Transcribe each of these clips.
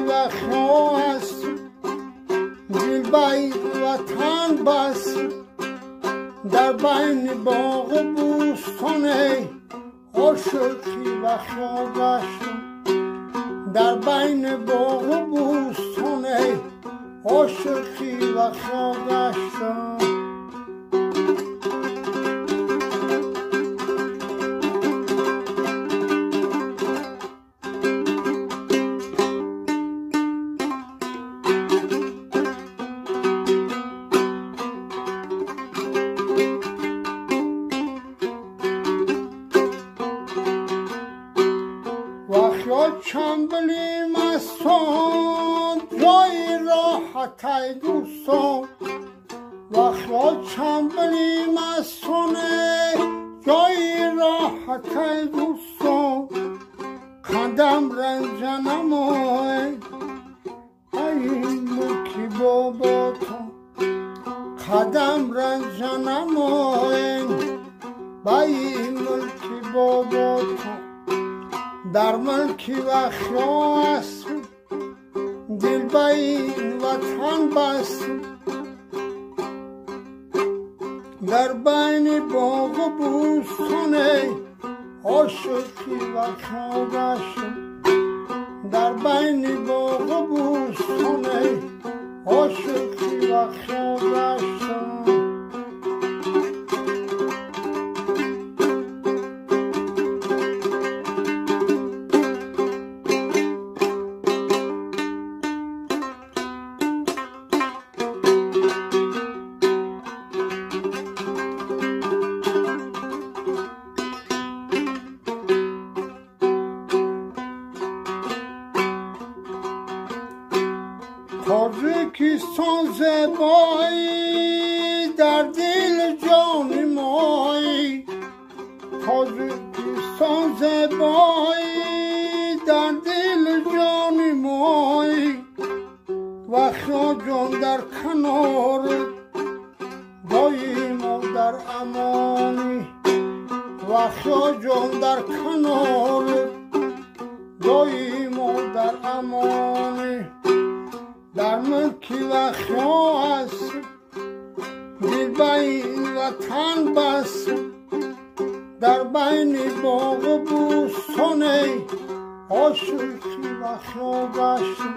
و خیاه است دلبر وطن بس در بین باغ و بوستان عاشقی و خیاه گشتم در بین باغ و بوستان عاشقی و خیاه گشتم چنبلی مستان جای راحت ای دوستان و خیال چنبلی مستان جای راحت ای دوستان قدم رنجنم ای ملکی بابا تو قدم رنجنم ای ملکی بابا تو در ملکی و خیاه است دلبر وطن بست در بین باغ و بوستان عاشقی و خیاه گشتم در بین باغ و بوستان عاشقی و خیاه گشتم تاجیکستان زیبایی در دل جان مایی تاجیکستان زیبایی در دل جان مایی و خیاه جان در کنار داییم و در امانی و خیاه جان در کنار داییم و در امانی در ملکی و خیاه است دلبر وطن بس در بین باغ و بوستان عاشقی و خیاه گشتم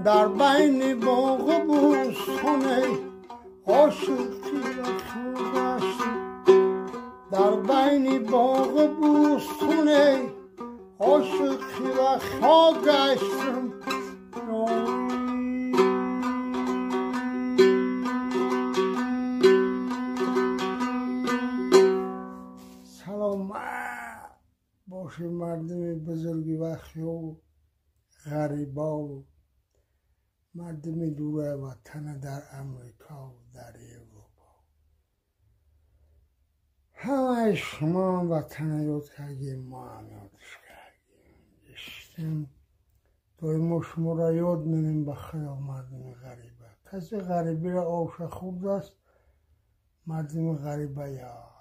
در بین باغ و بوستان عاشقی و خیاه گشتم در بین باغ و بوستان عاشقی و خیاه گشتم باشه مردم بزرگی و خیاه غریبا و مردم دور وطن در امریکا و در اروپا همه شما وطن یاد کردیم ما هم یادش کردیم داریم ما شما را یاد می‌کنیم به خیاه مردم غریبه کسی غریبی را آوش خورد است مردم غریبه یا